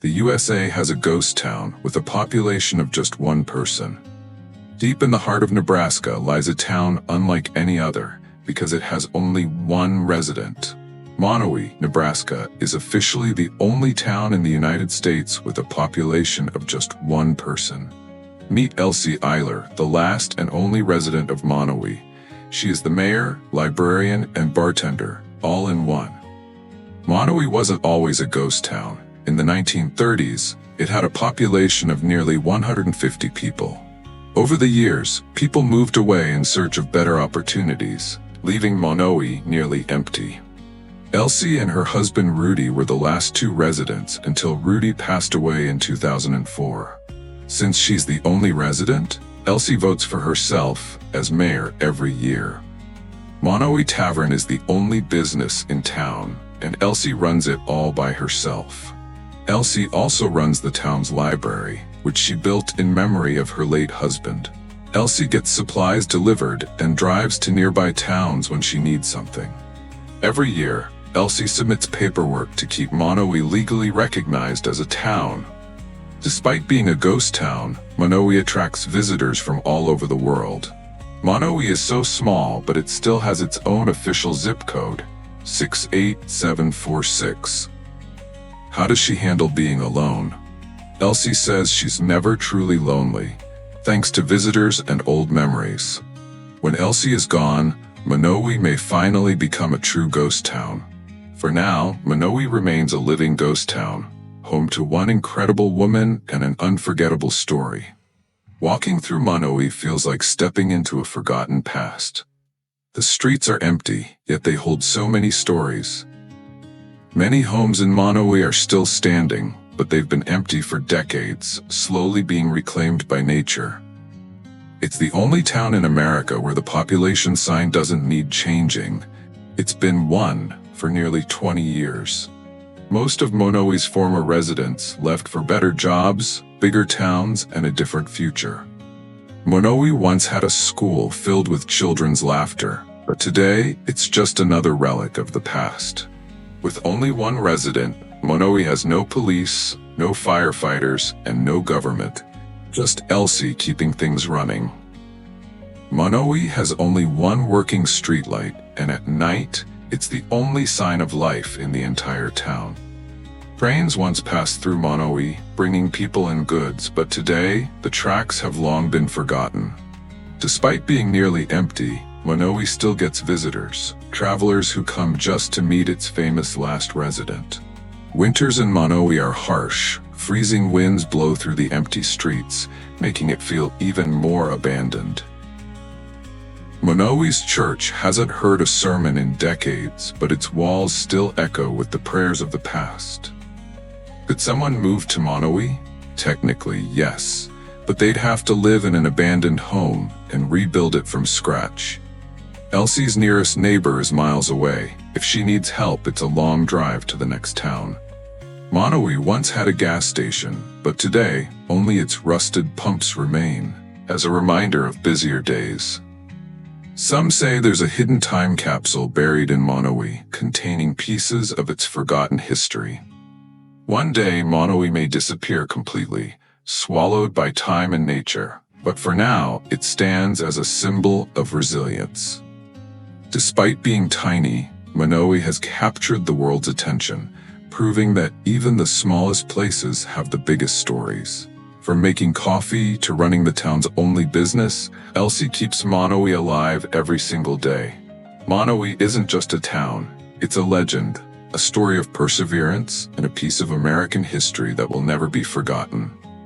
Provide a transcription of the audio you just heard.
The USA has a ghost town with a population of just one person. Deep in the heart of Nebraska lies a town unlike any other because it has only one resident. Monowi, Nebraska, is officially the only town in the United States with a population of just one person. Meet Elsie Eiler, the last and only resident of Monowi. She is the mayor, librarian, and bartender, all in one. Monowi wasn't always a ghost town. In the 1930s, it had a population of nearly 150 people. Over the years, people moved away in search of better opportunities, leaving Monowi nearly empty. Elsie and her husband Rudy were the last two residents until Rudy passed away in 2004. Since she's the only resident, Elsie votes for herself as mayor every year. Monowi Tavern is the only business in town, and Elsie runs it all by herself. Elsie also runs the town's library, which she built in memory of her late husband. Elsie gets supplies delivered and drives to nearby towns when she needs something. Every year, Elsie submits paperwork to keep Monowi legally recognized as a town. Despite being a ghost town, Monowi attracts visitors from all over the world. Monowi is so small, but it still has its own official zip code, 68746. How does she handle being alone? Elsie says she's never truly lonely, thanks to visitors and old memories. When Elsie is gone, Monowi may finally become a true ghost town. For now, Monowi remains a living ghost town, home to one incredible woman and an unforgettable story. Walking through Monowi feels like stepping into a forgotten past. The streets are empty, yet they hold so many stories. Many homes in Monowi are still standing, but they've been empty for decades, slowly being reclaimed by nature. It's the only town in America where the population sign doesn't need changing. It's been one for nearly 20 years. Most of Monowi's former residents left for better jobs, bigger towns, and a different future. Monowi once had a school filled with children's laughter, but today it's just another relic of the past. With only one resident, Monowi has no police, no firefighters, and no government. Just Elsie keeping things running. Monowi has only one working streetlight, and at night, it's the only sign of life in the entire town. Trains once passed through Monowi, bringing people and goods, but today, the tracks have long been forgotten. Despite being nearly empty, Monowi still gets visitors, travelers who come just to meet its famous last resident. Winters in Monowi are harsh. Freezing winds blow through the empty streets, making it feel even more abandoned. Monowi's church hasn't heard a sermon in decades, but its walls still echo with the prayers of the past. Could someone move to Monowi? Technically, yes, but they'd have to live in an abandoned home and rebuild it from scratch. Elsie's nearest neighbor is miles away. If she needs help, it's a long drive to the next town. Monowi once had a gas station, but today, only its rusted pumps remain, as a reminder of busier days. Some say there's a hidden time capsule buried in Monowi, containing pieces of its forgotten history. One day, Monowi may disappear completely, swallowed by time and nature, but for now, it stands as a symbol of resilience. Despite being tiny, Monowi has captured the world's attention, proving that even the smallest places have the biggest stories. From making coffee to running the town's only business, Elsie keeps Monowi alive every single day. Monowi isn't just a town, it's a legend, a story of perseverance and a piece of American history that will never be forgotten.